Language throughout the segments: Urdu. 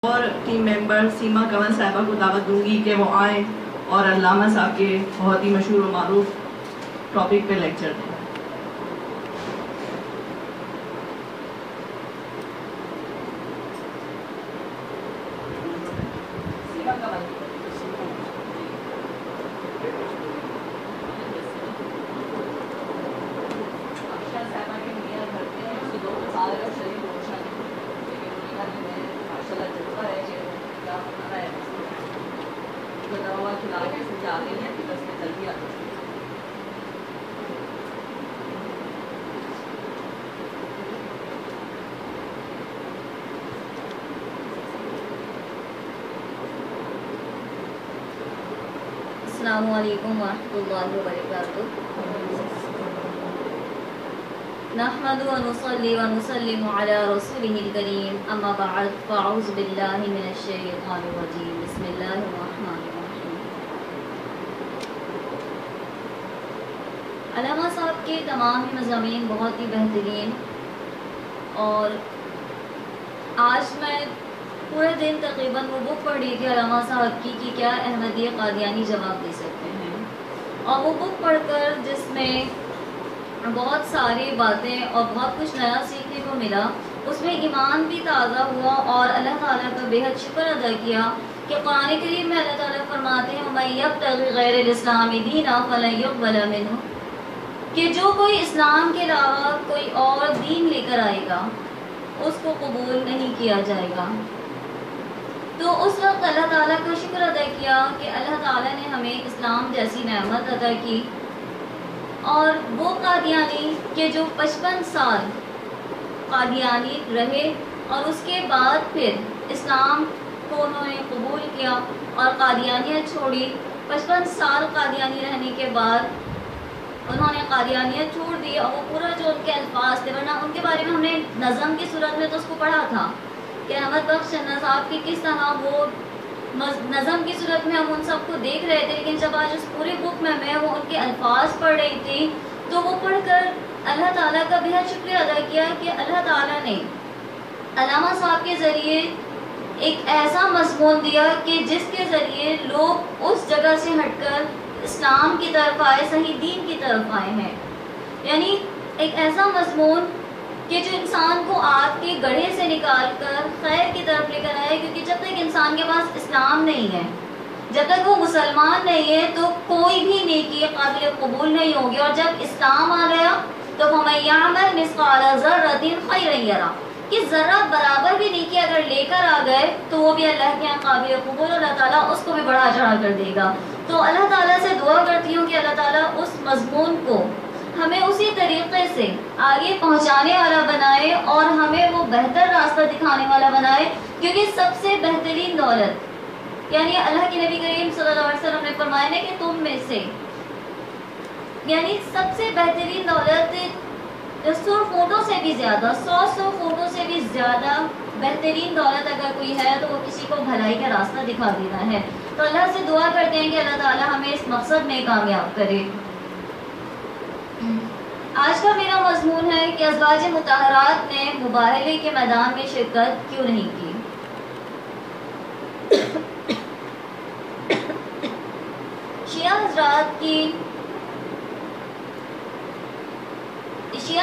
اور ٹیم ممبر سیما کنور صاحبہ کو دعوت دوں گی کہ وہ آئیں اور علامہ صاحب کے بہت ہی مشہور و معروف ٹاپک پہ لیکچر دیں۔ السلام علیکم ورحمۃ اللہ وبرکاتہ۔ نحمد ونصلی ونسلم علی رسولہ الکریم، اما بعد فاعوذ باللہ من الشیطان الرجیم، بسم اللہ الرحمن الرحیم۔ علامہ صاحب کے تمام ہی مضامین بہت ہی بہترین، اور آج میں پورے دن تقریباً وہ بک پڑھ رہی تھی علامہ صاحب کی کہ کیا احمدیہ قادیانی جواب دے سکتے ہیں، اور وہ بک پڑھ کر جس میں بہت ساری باتیں اور بہت کچھ نیا سیکھنے کو ملا، اس میں ایمان بھی تازہ ہوا اور اللہ تعالیٰ کا بے حد شکر ادا کیا کہ قرآن کریم میں اللہ تعالیٰ فرماتے ہیں وَمَن يَبْتَغِ غَيْرَ الْإِسْلَامِ دِينًا فَلَن يُقْبَلَ مِنْهُ، کہ جو کوئی اسلام کے علاوہ کوئی اور دین لے کر آئے گا اس کو قبول نہیں کیا جائے گا۔ تو اس وقت اللہ تعالیٰ کا شکر ادا کیا کہ اللہ تعالیٰ نے ہمیں اسلام جیسی نعمت عطا کی، اور وہ قادیانی کہ جو 55 سال قادیانی رہے اور اس کے بعد پھر اسلام کو انہوں نے قبول کیا اور قادیانیت چھوڑی۔ 55 سال قادیانی رہنے کے بعد انہوں نے قادیانیت چھوڑ دی، اور وہ پورا جو ان کے الفاظ تھے، ورنہ ان کے بارے میں ہم نے نظم کی صورت میں تو اس کو پڑھا تھا کہ احمد بخش چندہ صاحب کی کس طرح وہ نظم کی صورت میں ہم ان سب کو دیکھ رہے تھے، لیکن جب آج اس پوری بک میں وہ ان کے الفاظ پڑھ رہی تھی تو وہ پڑھ کر اللہ تعالیٰ کا بہت شکریہ ادا کیا کہ اللہ تعالیٰ نے علامہ صاحب کے ذریعے ایک ایسا مضمون دیا کہ جس کے ذریعے لوگ اس جگہ سے ہٹ کر اسلام کی طرف آئے، صحیح دین کی طرف آئے ہیں۔ یعنی ایک ایسا مضمون کہ جو انسان کو آگ کے گڑھے سے نکال کر خیر کی طرف لے کر آئے، کیونکہ جب تک انسان کے پاس اسلام نہیں ہے، جب تک وہ مسلمان نہیں ہے، تو کوئی بھی نیکی قابل قبول نہیں ہوگی، اور جب اسلام آ گیا تو فَمَن يَعْمَلْ مِثْقَالَ ذَرَّةٍ خَيْرًا يَرَهُ، کہ ذرہ برابر بھی نیکی اگر لے کر آ گئے تو وہ بھی اللہ کے یہاں قابل قبول، اللہ تعالیٰ اس کو بھی بڑھا چڑھا کر دے گا۔ تو اللہ تعالیٰ سے دعا کرتی ہوں کہ اللہ تعالیٰ اس مضمون کو ہمیں اسی طریقے سے آگے پہنچانے والا بنائے اور ہمیں وہ بہتر راستہ دکھانے والا بنائے، کیونکہ سب سے بہترین دولت، یعنی اللہ کے نبی کریم صلی اللہ علیہ وسلم نے فرمایا ہے کہ تم میں سے یعنی سب سے بہترین دولت 100 فوٹو سے بھی زیادہ، 100 فوٹو سے بھی زیادہ بہترین دولت اگر کوئی ہے تو وہ کسی کو بھلائی کا راستہ دکھا دینا ہے۔ تو اللہ سے دعا کرتے ہیں کہ اللہ تعالیٰ ہمیں اس مقصد میں کامیاب کرے۔ آج کا میرا مضمون ہے کہ ازواج مطہرات نے مباہلے کے میدان میں شرکت کیوں نہیں کی۔ شیعہ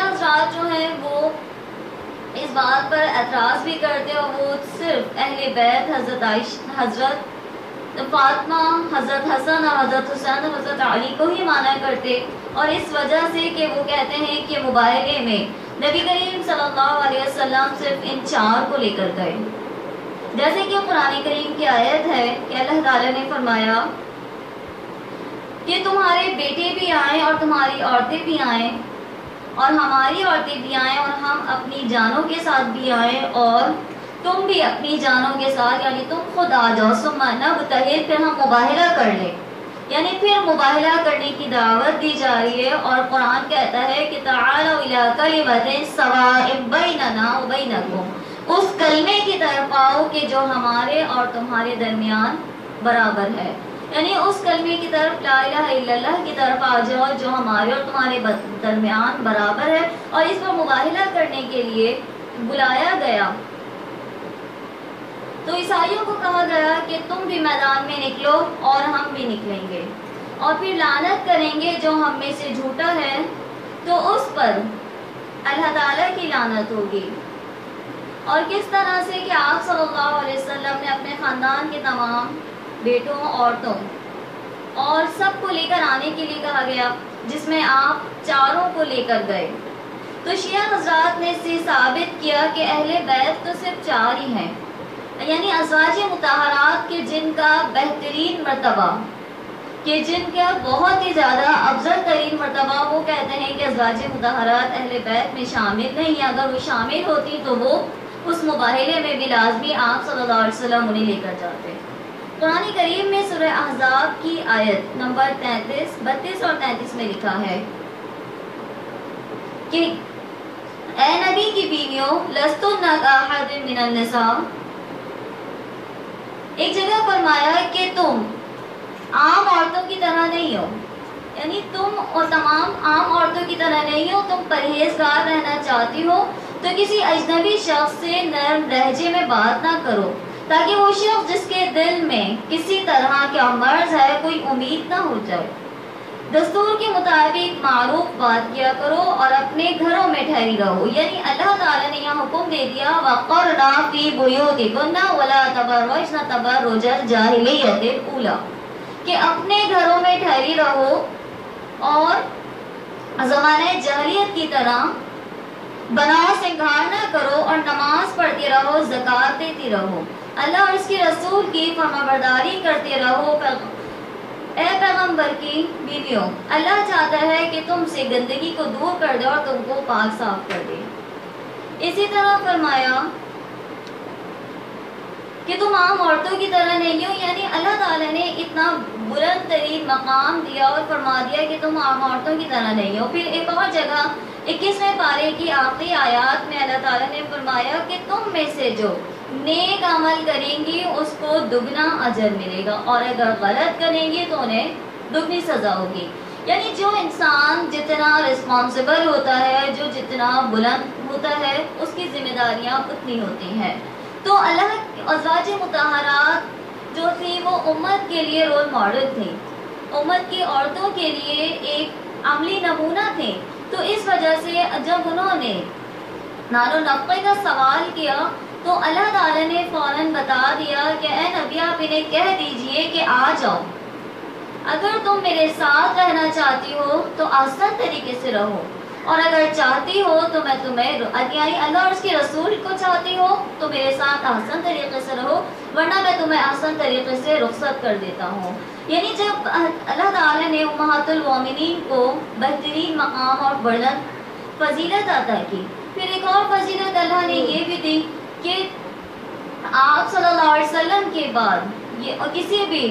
حضرات جو ہیں وہ اس بات پر اعتراض بھی کرتے، اور وہ صرف اہل بیت حضرت فاطمہ، حضرت حسن اور حضرت حسین اور حضرت علی کو ہی مانا کرتے، اور اس وجہ سے کہ وہ کہتے ہیں کہ مباہلے میں نبی کریم صلی اللہ علیہ وسلم صرف ان 4 کو لے کر گئے، جیسے کہ قرآن کریم کی آیت ہے کہ اللہ تعالیٰ نے فرمایا کہ تمہارے بیٹے بھی آئیں اور تمہاری عورتیں بھی آئیں اور ہماری عورتیں بھی آئیں اور ہم اپنی جانوں کے ساتھ بھی آئیں اور تم بھی اپنی جانوں کے ساتھ، یعنی تم خود آ جاؤ، ثم نبتہل، پھر ہم مباہلہ کر لیں، یعنی پھر مباہلہ کرنے کی دعوت دی جا رہی ہے۔ اور قرآن کہتا ہے کہ تعالوا الی کلمۃ سواء بیننا وبینکم، اس کلمے کی طرف آؤ کہ جو ہمارے اور تمہارے درمیان برابر ہے، یعنی اس کلمے کی طرف، لا الہ الا اللہ کی طرف آ جاؤ جو ہمارے اور تمہارے درمیان برابر ہے، اور اس پر مباہلہ کرنے کے لیے بلایا گیا۔ تو عیسائیوں کو کہا گیا کہ تم بھی میدان میں نکلو اور ہم بھی نکلیں گے، اور پھر لعنت کریں گے جو ہم میں سے جھوٹا ہے، تو اس پر اللہ تعالیٰ کی لعنت ہوگی۔ اور کس طرح سے کہ آپ صلی اللہ علیہ وسلم نے اپنے خاندان کے تمام بیٹوں، عورتوں اور سب کو لے کر آنے کے لیے کہا گیا، جس میں آپ چاروں کو لے کر گئے۔ تو شیعہ حضرات نے اس سے ثابت کیا کہ اہل بیت تو صرف 4 ہی ہیں، یعنی ازواج مطہرات کے جن کا بہترین مرتبہ، کہ جن کا بہت ہی زیادہ افضل ترین مرتبہ، وہ کہتے ہیں کہ ازواج مطہرات اہل بیت میں شامل نہیں، اگر وہ شامل ہوتی تو وہ اس مباہلے میں بھی لازمی آپ صلی اللہ علیہ وسلم انہیں لے کر جاتے۔ قرآن کریم میں سورہ احزاب کی آیت نمبر 32 اور 33 میں لکھا ہے کہ اے نبی کی بیویوں لستن کاحد من النساء، ایک جگہ فرمایا کہ تم عام عورتوں کی طرح نہیں ہو، یعنی تم اور تمام عام عورتوں کی طرح نہیں ہو، تم پرہیزگار رہنا چاہتی ہو تو کسی اجنبی شخص سے نرم لہجے میں بات نہ کرو، تاکہ وہ شخص جس کے دل میں کسی طرح کا مرض ہے کوئی امید نہ ہو جائے۔ دستور کے مطابق معروف بات کیا کرو اور اپنے گھروں میں ٹھہری رہو، یعنی اللہ تعالیٰ نے یہ حکم دے دیا وَقَرْنَا فِي بُيُوتِكُنَّ وَلَا تَبَرَّجْنَ تَبَرُّجَ الْجَاهِلِيَّةِ الْأُولَىٰ، کہ اپنے گھروں میں ٹھہری رہو اور زمانہ جاہلیت کی طرح بناؤ سنگار نہ کرو، اور نماز پڑھتی رہو، زکوٰۃ دیتی رہو، اللہ اور اس کے رسول کی فرمانبرداری کرتے رہو۔ اے پیغمبر کی بیویوں، اللہ چاہتا ہے کہ تم سے گندگی کو دور کر دے اور تم کو پاک صاف کر دے۔ اسی طرح فرمایا کہ تم عام عورتوں کی طرح نہیں ہو، یعنی اللہ تعالیٰ نے اتنا بلند ترین مقام دیا اور فرما دیا کہ تم عام عورتوں کی طرح نہیں ہو۔ پھر ایک اور جگہ 21ویں پارے کی آخری آیات میں اللہ تعالیٰ نے فرمایا کہ تم میں سے جو نیک عمل کریں گی اس کو دگنا اجر ملے گا، اور اگر غلط کریں گی تو انہیں دگنی سزا ہوگی۔ یعنی جو انسان جتنا رسپانسبل ہوتا ہے، جو جتنا بلند ہوتا ہے، اس کی ذمہ داریاں اتنی ہوتی ہیں۔ تو اللہ ازواج مطہرات جو تھی وہ امت کے لیے رول ماڈل تھی، امت کی عورتوں کے لیے ایک عملی نمونہ تھے۔ تو اس وجہ سے جب انہوں نے نان و نفقے کا سوال کیا تو اللہ تعالیٰ نے فوراً بتا دیا کہ اے نبی آپ انہیں کہہ دیجئے کہ آ جاؤ، اگر تم میرے ساتھ رہنا چاہتی ہو تو آسان طریقے سے رہو، اور اگر چاہتی ہو تو میں تمہیں، یعنی اللہ اور اس کے رسول کو چاہتی ہو تو میرے ساتھ آسان طریقے سے رہو، ورنہ میں تمہیں آسان طریقے سے رخصت کر دیتا ہوں۔ یعنی جب اللہ تعالیٰ نے امہات المومنین کو بہترین مقام اور بلند فضیلت عطا کی، پھر ایک اور فضیلت اللہ نے یہ بھی دی کہ آپ صلی اللہ علیہ وسلم کے بعد یہ کسی بھی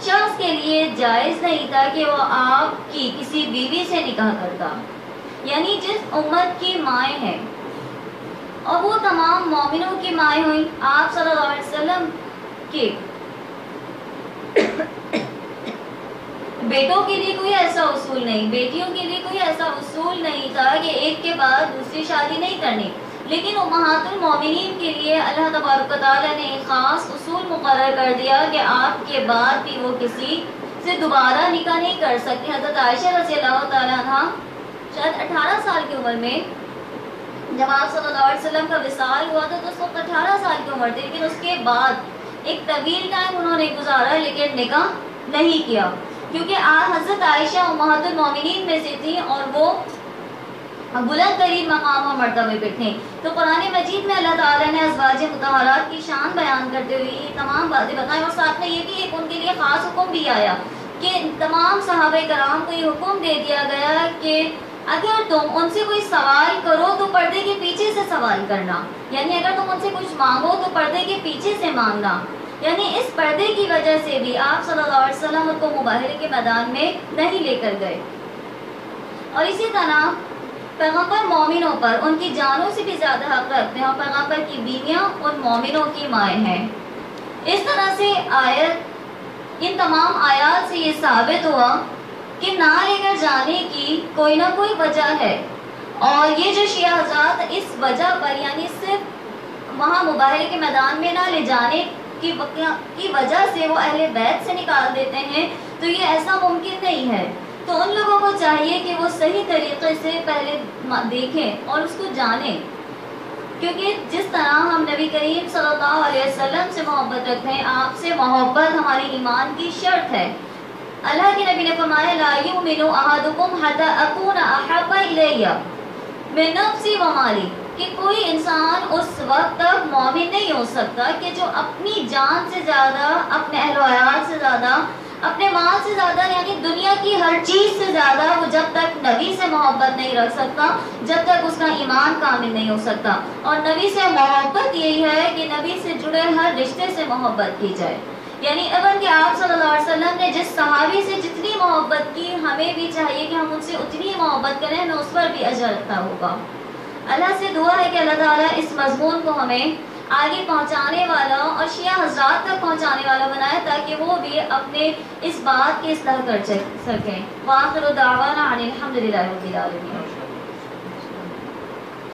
شخص کے لیے جائز نہیں تھا کہ وہ آپ کی کسی بیوی سے نکاح کرتا، یعنی جس امت کی مائیں ہیں، اور وہ تمام مومنوں کی مائیں ہوئیں، آپ صلی اللہ علیہ وسلم کے بیٹوں کے لیے کوئی ایسا اصول نہیں، بیٹیوں کے لیے کوئی ایسا اصول نہیں تھا کہ ایک کے بعد دوسری شادی نہیں کرنی، لیکن امہات المومنین کے لیے اللہ تبارک و تعالیٰ نے ایک خاص اصول مقرر کر دیا کہ آپ کے بعد بھی وہ کسی سے دوبارہ نکاح نہیں کر سکتی۔ حضرت عائشہ رضی اللہ تعالیٰ عنہ شاید 18 سال کی عمر میں جب آپ صلی اللہ علیہ وسلم کا وصال ہوا تھا تو اس وقت 18 سال کی عمر تھی، لیکن اس کے بعد ایک طویل ٹائم انہوں نے گزارا لیکن نکاح نہیں کیا، کیونکہ حضرت عائشہ امہات المومنین میں سے تھیں اور وہ بلند ترین مقام و مرتبے پہ تھیں۔ تو قرآن مجید میں اللہ تعالیٰ نے ازواج مطہرات کی شان بیان کرتے ہوئے یہ تمام باتیں بتائیں، اور ساتھ میں یہ بھی ایک ان کے لیے خاص حکم بھی آیا کہ تمام صحابہ کرام کو یہ حکم دے دیا گیا کہ اگر تم ان سے کوئی سوال کرو تو پردے کے پیچھے سے سوال کرنا، یعنی اگر تم ان سے کچھ مانگو تو پردے کے پیچھے سے مانگنا۔ یعنی اس پردے کی وجہ سے بھی آپ صلی اللہ علیہ وسلم ان کو مباہلے کے میدان میں نہیں لے کر گئے۔ اور اسی طرح پیغمبر مومنوں پر ان کی جانوں سے بھی زیادہ حق رکھتے ہیں، اور پیغمبر کی بیویاں ان مومنوں کی مائیں ہیں۔ اس طرح سے ان تمام آیات سے یہ ثابت ہوا کہ نہ لے کر جانے کی کوئی نہ کوئی وجہ ہے، اور یہ جو شیعہ حضرات اس وجہ پر، یعنی صرف وہاں مباہلے کے میدان میں نہ لے جانے کی وجہ سے وہ اہل بیت سے نکال دیتے ہیں، تو یہ ایسا ممکن نہیں ہے۔ تو ان لوگوں کو چاہیے کہ وہ صحیح طریقے سے پہلے دیکھیں اور اس کو جانیں، کیونکہ جس طرح ہم نبی کریم صلی اللہ علیہ وسلم سے محبت رکھتے ہیں، آپ سے محبت ہماری ایمان کی شرط ہے۔ اللہ کے نبی نے فرمایا لا یؤمن احدکم حتی اکون احب الی من نفسی و مالی، کہ کوئی انسان اس وقت تک مومن نہیں ہو سکتا کہ جو اپنی جان سے زیادہ، اپنے اہل و عیال سے زیادہ، اپنے مال سے زیادہ، یعنی دنیا کی ہر چیز سے زیادہ وہ جب تک نبی سے محبت نہیں رکھ سکتا، جب تک اس کا ایمان کامل نہیں ہو سکتا۔ اور نبی سے محبت یہی ہے کہ نبی سے جڑے ہر رشتے سے محبت کی جائے، یعنی ایون کہ آپ صلی اللہ علیہ وسلم نے جس صحابی سے جتنی محبت کی، ہمیں بھی چاہیے کہ ہم ان سے اتنی محبت کریں، ہمیں اس پر بھی اجر رکھتا ہوگا۔ اللہ سے دعا ہے کہ اللہ تعالیٰ اس مضمون کو ہمیں آگے پہنچانے والا اور شیعہ حضرات تک پہنچانے والا بنائے، تاکہ وہ بھی اپنے اس بات کی اصلاح کر سکیں۔ وآخر دعوانا ان الحمد للہ رب العالمین۔